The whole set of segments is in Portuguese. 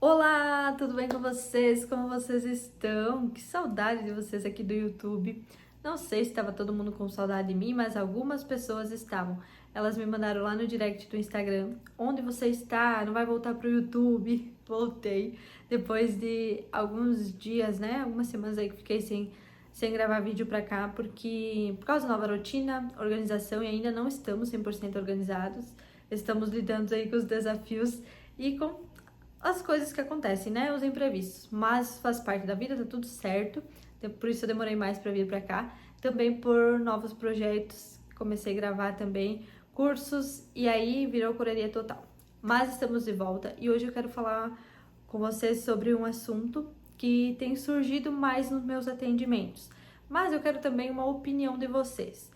Olá, tudo bem com vocês? Como vocês estão? Que saudade de vocês aqui do YouTube. Não sei se estava todo mundo com saudade de mim, mas algumas pessoas estavam. Elas me mandaram lá no direct do Instagram: onde você está? Não vai voltar pro YouTube? Voltei. Depois de alguns dias, né? Algumas semanas aí que fiquei sem gravar vídeo pra cá, porque por causa da nova rotina, organização, e ainda não estamos 100% organizados. Estamos lidando aí com os desafios e com as coisas que acontecem, né? Os imprevistos. Mas faz parte da vida, tá tudo certo. Por isso eu demorei mais para vir para cá. Também por novos projetos, comecei a gravar também cursos e aí virou correria total. Mas estamos de volta e hoje eu quero falar com vocês sobre um assunto que tem surgido mais nos meus atendimentos. Mas eu quero também uma opinião de vocês.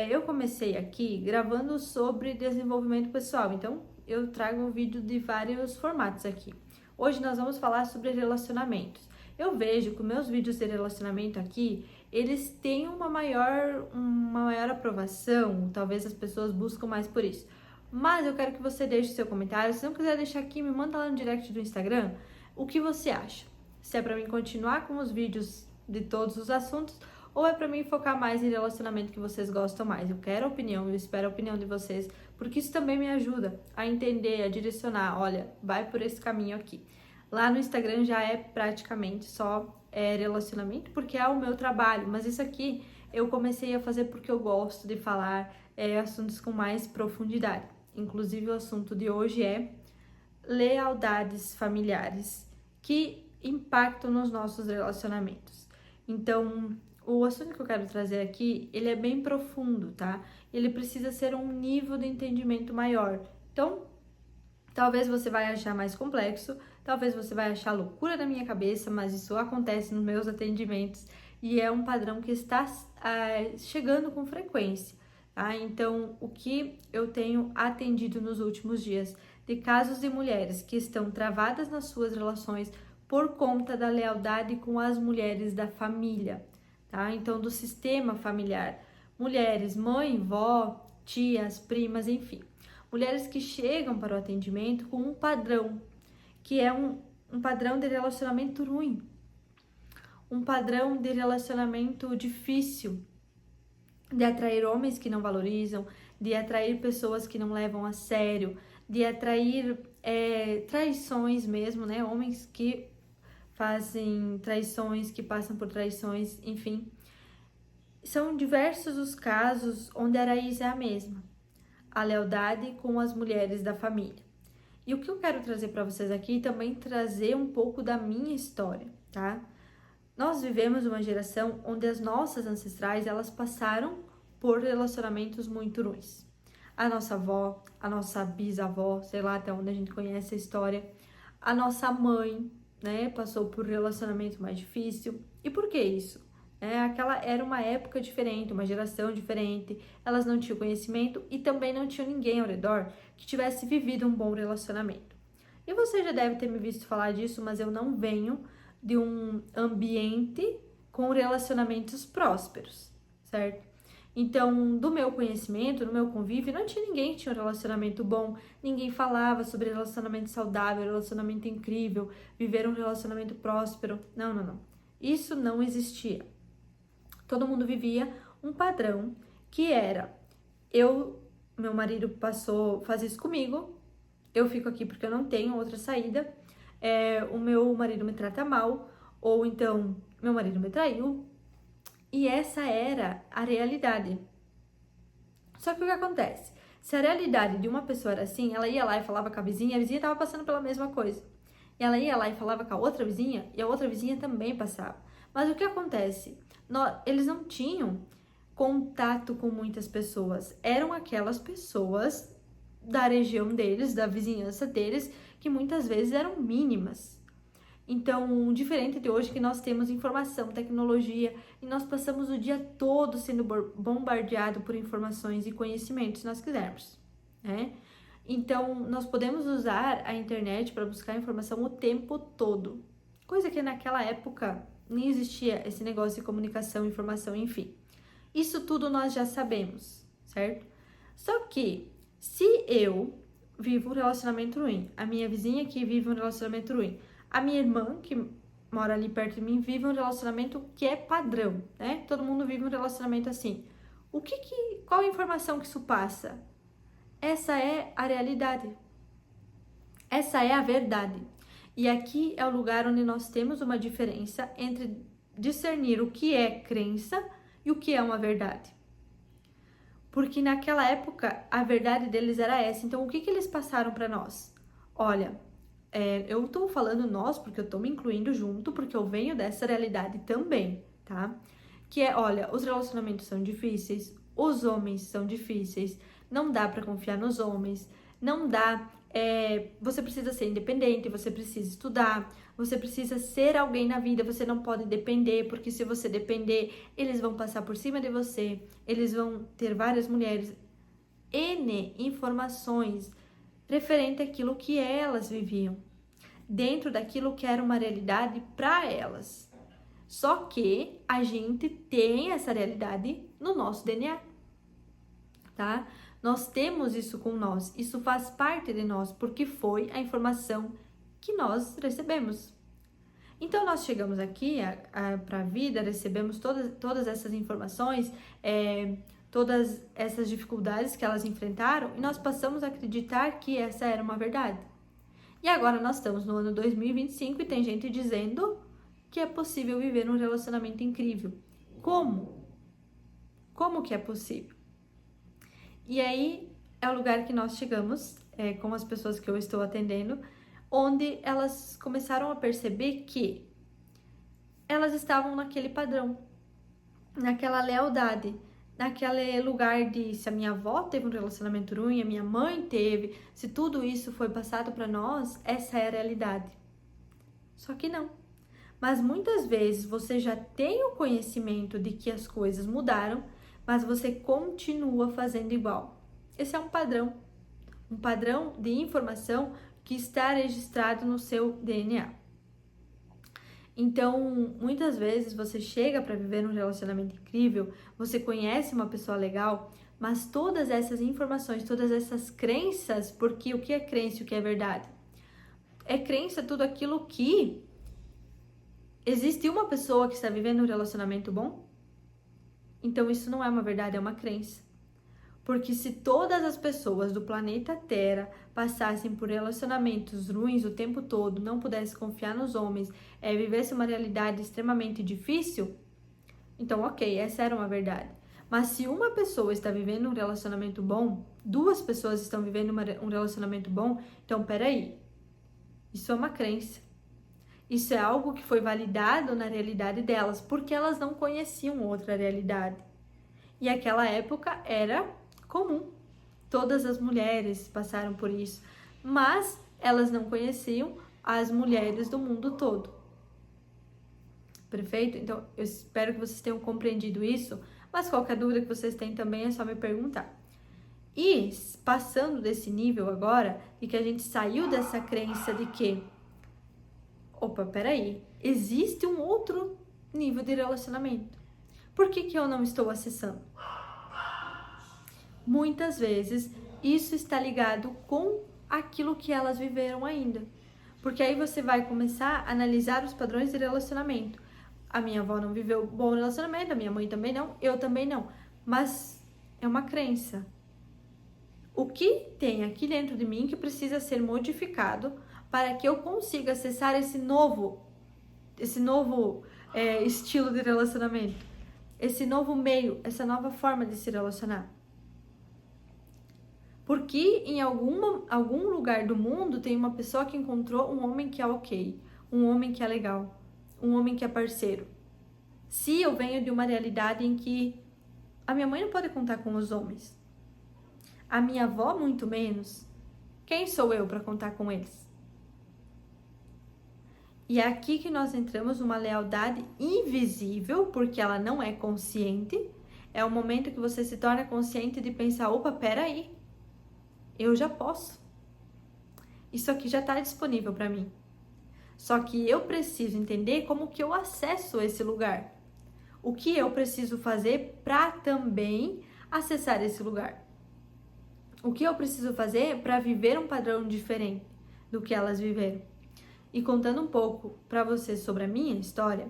Eu comecei aqui gravando sobre desenvolvimento pessoal, então eu trago um vídeo de vários formatos aqui. Hoje nós vamos falar sobre relacionamentos. Eu vejo que meus vídeos de relacionamento aqui, eles têm uma maior aprovação, talvez as pessoas buscam mais por isso. Mas eu quero que você deixe seu comentário. Se não quiser deixar aqui, me manda lá no direct do Instagram o que você acha. Se é para mim continuar com os vídeos de todos os assuntos ou é para mim focar mais em relacionamento que vocês gostam mais. Eu quero a opinião, eu espero a opinião de vocês, porque isso também me ajuda a entender, a direcionar. Olha, vai por esse caminho aqui. Lá no Instagram já é praticamente só relacionamento, porque é o meu trabalho, mas isso aqui eu comecei a fazer porque eu gosto de falar assuntos com mais profundidade. Inclusive o assunto de hoje é lealdades familiares que impactam nos nossos relacionamentos. Então, o assunto que eu quero trazer aqui, ele é bem profundo, tá? Ele precisa ser um nível de entendimento maior. Então, talvez você vai achar mais complexo, talvez você vai achar loucura na minha cabeça, mas isso acontece nos meus atendimentos e é um padrão que está chegando com frequência, tá? Então, o que eu tenho atendido nos últimos dias de casos de mulheres que estão travadas nas suas relações por conta da lealdade com as mulheres da família, tá? Então, do sistema familiar. Mulheres, mãe, vó, tias, primas, enfim. Mulheres que chegam para o atendimento com um padrão, que é um padrão de relacionamento ruim, um padrão de relacionamento difícil, de atrair homens que não valorizam, de atrair pessoas que não levam a sério, de atrair traições mesmo, né? Homens que fazem traições, que passam por traições, enfim. São diversos os casos onde a raiz é a mesma, a lealdade com as mulheres da família. E o que eu quero trazer para vocês aqui também trazer um pouco da minha história, tá? Nós vivemos uma geração onde as nossas ancestrais, elas passaram por relacionamentos muito ruins. A nossa avó, a nossa bisavó, sei lá até onde a gente conhece a história, a nossa mãe, né, passou por relacionamento mais difícil. E por que isso? Aquela era uma época diferente, uma geração diferente, elas não tinham conhecimento e também não tinha ninguém ao redor que tivesse vivido um bom relacionamento. E você já deve ter me visto falar disso, mas eu não venho de um ambiente com relacionamentos prósperos, certo? Então, do meu conhecimento, do meu convívio, não tinha ninguém que tinha um relacionamento bom, ninguém falava sobre relacionamento saudável, relacionamento incrível, viver um relacionamento próspero. Não, não, não. Isso não existia. Todo mundo vivia um padrão que era: meu marido passou a fazer isso comigo, eu fico aqui porque eu não tenho outra saída, o meu marido me trata mal, ou então meu marido me traiu, e essa era a realidade. Só que o que acontece? Se a realidade de uma pessoa era assim, ela ia lá e falava com a vizinha estava passando pela mesma coisa. E ela ia lá e falava com a outra vizinha, e a outra vizinha também passava. Mas o que acontece? Eles não tinham contato com muitas pessoas. Eram aquelas pessoas da região deles, da vizinhança deles, que muitas vezes eram mínimas. Então, diferente de hoje que nós temos informação, tecnologia, e nós passamos o dia todo sendo bombardeado por informações e conhecimentos, se nós quisermos, né? Então, nós podemos usar a internet para buscar informação o tempo todo, coisa que naquela época nem existia esse negócio de comunicação, informação, enfim. Isso tudo nós já sabemos, certo? Só que, se eu vivo um relacionamento ruim. A minha vizinha que vive um relacionamento ruim. A minha irmã, que mora ali perto de mim, vive um relacionamento que é padrão, né? Todo mundo vive um relacionamento assim. Qual a informação que isso passa? Essa é a realidade. Essa é a verdade. E aqui é o lugar onde nós temos uma diferença entre discernir o que é crença e o que é uma verdade. Porque naquela época a verdade deles era essa. Então o que eles passaram para nós? Olha, eu tô falando nós porque eu tô me incluindo junto, porque eu venho dessa realidade também, tá? Que é, olha, os relacionamentos são difíceis, os homens são difíceis, não dá para confiar nos homens, não dá, você precisa ser independente, você precisa estudar, você precisa ser alguém na vida, você não pode depender, porque se você depender, eles vão passar por cima de você, eles vão ter várias mulheres, N informações referente àquilo que elas viviam, dentro daquilo que era uma realidade para elas. Só que a gente tem essa realidade no nosso DNA, tá? Nós temos isso com nós, isso faz parte de nós, porque foi a informação que nós recebemos. Então, nós chegamos aqui para a vida, recebemos todas essas informações, todas essas dificuldades que elas enfrentaram, e nós passamos a acreditar que essa era uma verdade. E agora nós estamos no ano 2025 e tem gente dizendo que é possível viver um relacionamento incrível. Como? Como que é possível? E aí é o lugar que nós chegamos, com as pessoas que eu estou atendendo, onde elas começaram a perceber que elas estavam naquele padrão, naquela lealdade, naquele lugar de se a minha avó teve um relacionamento ruim, a minha mãe teve, se tudo isso foi passado para nós, essa é a realidade. Só que não. Mas muitas vezes você já tem o conhecimento de que as coisas mudaram, mas você continua fazendo igual. Esse é um padrão de informação que está registrado no seu DNA. Então, muitas vezes você chega para viver um relacionamento incrível, você conhece uma pessoa legal, mas todas essas informações, todas essas crenças, porque o que é crença e o que é verdade? É crença tudo aquilo que existe uma pessoa que está vivendo um relacionamento bom? Então, isso não é uma verdade, é uma crença. Porque se todas as pessoas do planeta Terra passassem por relacionamentos ruins o tempo todo, não pudessem confiar nos homens, vivesse uma realidade extremamente difícil, então ok, essa era uma verdade. Mas se uma pessoa está vivendo um relacionamento bom, duas pessoas estão vivendo um relacionamento bom, então peraí, isso é uma crença. Isso é algo que foi validado na realidade delas, porque elas não conheciam outra realidade. E aquela época era comum. Todas as mulheres passaram por isso, mas elas não conheciam as mulheres do mundo todo. Perfeito? Então, eu espero que vocês tenham compreendido isso, mas qualquer dúvida que vocês têm também é só me perguntar. E passando desse nível agora, de que a gente saiu dessa crença de que, opa, peraí, existe um outro nível de relacionamento. Por que eu não estou acessando? Muitas vezes, isso está ligado com aquilo que elas viveram ainda. Porque aí você vai começar a analisar os padrões de relacionamento. A minha avó não viveu um bom relacionamento, a minha mãe também não, eu também não. Mas é uma crença. O que tem aqui dentro de mim que precisa ser modificado para que eu consiga acessar esse novo estilo de relacionamento, esse novo meio, essa nova forma de se relacionar? Porque em algum lugar do mundo tem uma pessoa que encontrou um homem que é ok, um homem que é legal, um homem que é parceiro. Se eu venho de uma realidade em que a minha mãe não pode contar com os homens, a minha avó muito menos, quem sou eu para contar com eles? E é aqui que nós entramos numa lealdade invisível, porque ela não é consciente. É o momento que você se torna consciente de pensar, opa, peraí, eu já posso. Isso aqui já está disponível para mim. Só que eu preciso entender como que eu acesso esse lugar. O que eu preciso fazer para também acessar esse lugar. O que eu preciso fazer para viver um padrão diferente do que elas viveram? E contando um pouco para vocês sobre a minha história,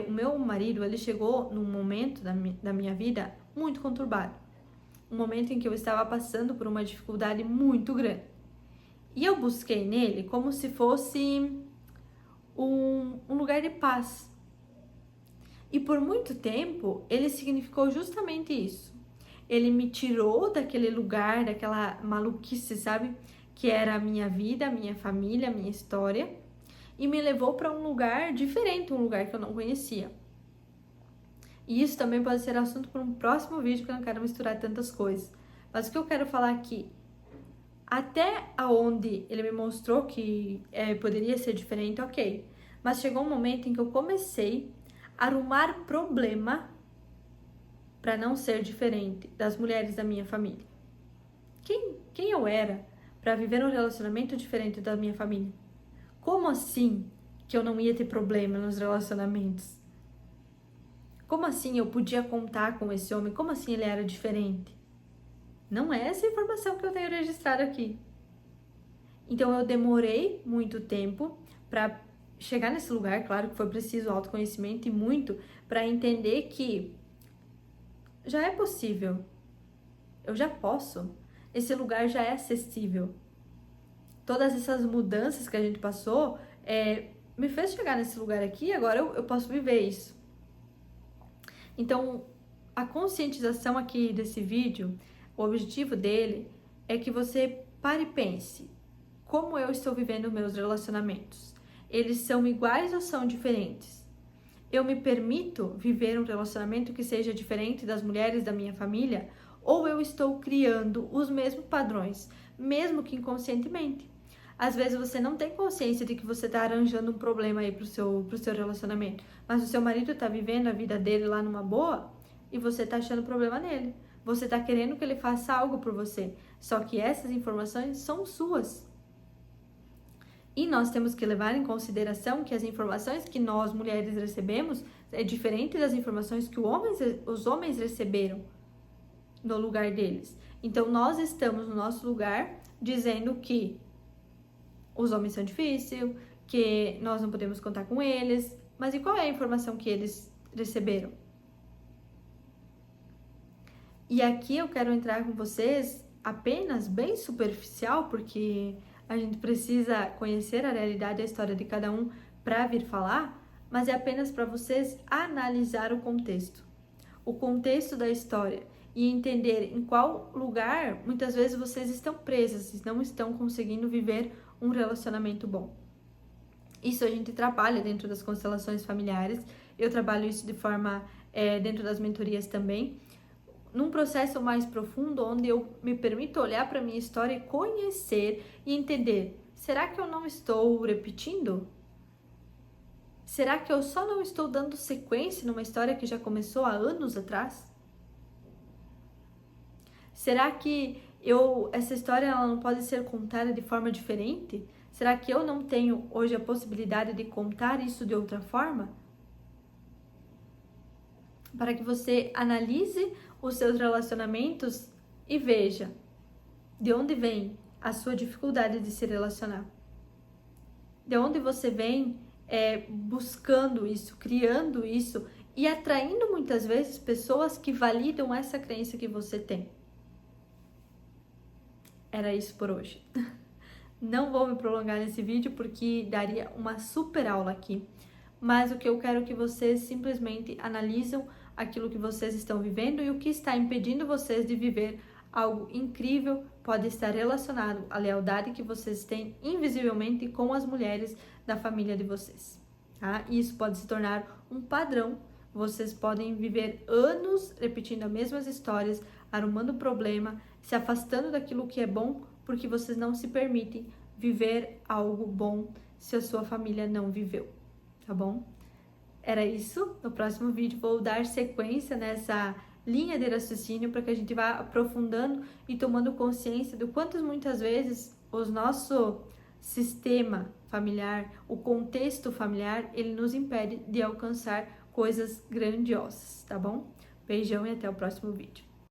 o meu marido, ele chegou num momento da minha vida muito conturbado. Um momento em que eu estava passando por uma dificuldade muito grande. E eu busquei nele como se fosse um lugar de paz. E por muito tempo, ele significou justamente isso. Ele me tirou daquele lugar, daquela maluquice, sabe? Que era a minha vida, a minha família, a minha história. E me levou para um lugar diferente, um lugar que eu não conhecia. E isso também pode ser assunto para um próximo vídeo, que eu não quero misturar tantas coisas. Mas o que eu quero falar aqui, até aonde ele me mostrou que poderia ser diferente, ok. Mas chegou um momento em que eu comecei a arrumar problema para não ser diferente das mulheres da minha família. Quem eu era para viver um relacionamento diferente da minha família? Como assim que eu não ia ter problema nos relacionamentos? Como assim eu podia contar com esse homem? Como assim ele era diferente? Não é essa informação que eu tenho registrado aqui. Então eu demorei muito tempo para chegar nesse lugar. Claro que foi preciso autoconhecimento e muito para entender que já é possível. Eu já posso. Esse lugar já é acessível. Todas essas mudanças que a gente passou me fez chegar nesse lugar aqui e agora eu posso viver isso. Então, a conscientização aqui desse vídeo, o objetivo dele é que você pare e pense: como eu estou vivendo meus relacionamentos? Eles são iguais ou são diferentes? Eu me permito viver um relacionamento que seja diferente das mulheres da minha família? Ou eu estou criando os mesmos padrões, mesmo que inconscientemente? Às vezes você não tem consciência de que você está arranjando um problema aí pro seu relacionamento, mas o seu marido está vivendo a vida dele lá numa boa e você está achando problema nele. Você está querendo que ele faça algo por você, só que essas informações são suas. E nós temos que levar em consideração que as informações que nós, mulheres, recebemos é diferente das informações que os homens receberam no lugar deles. Então, nós estamos no nosso lugar dizendo que os homens são difíceis, que nós não podemos contar com eles. Mas e qual é a informação que eles receberam? E aqui eu quero entrar com vocês apenas bem superficial, porque a gente precisa conhecer a realidade e a história de cada um para vir falar, mas é apenas para vocês analisar o contexto da história e entender em qual lugar muitas vezes vocês estão presas e não estão conseguindo viver um relacionamento bom. Isso a gente trabalha dentro das constelações familiares, eu trabalho isso de forma dentro das mentorias também, num processo mais profundo, onde eu me permito olhar para a minha história e conhecer e entender: será que eu não estou repetindo? Será que eu só não estou dando sequência numa história que já começou há anos atrás? Será que essa história ela não pode ser contada de forma diferente? Será que eu não tenho hoje a possibilidade de contar isso de outra forma? Para que você analise os seus relacionamentos e veja de onde vem a sua dificuldade de se relacionar. De onde você vem buscando isso, criando isso e atraindo muitas vezes pessoas que validam essa crença que você tem. Era isso por hoje. Não vou me prolongar nesse vídeo porque daria uma super aula aqui. Mas o que eu quero é que vocês simplesmente analisam aquilo que vocês estão vivendo e o que está impedindo vocês de viver algo incrível pode estar relacionado à lealdade que vocês têm invisivelmente com as mulheres da família de vocês, tá? E isso pode se tornar um padrão. Vocês podem viver anos repetindo as mesmas histórias, arrumando problema, se afastando daquilo que é bom, porque vocês não se permitem viver algo bom se a sua família não viveu, tá bom? Era isso. No próximo vídeo vou dar sequência nessa linha de raciocínio para que a gente vá aprofundando e tomando consciência do quanto muitas vezes o nosso sistema familiar, o contexto familiar, ele nos impede de alcançar coisas grandiosas, tá bom? Beijão e até o próximo vídeo.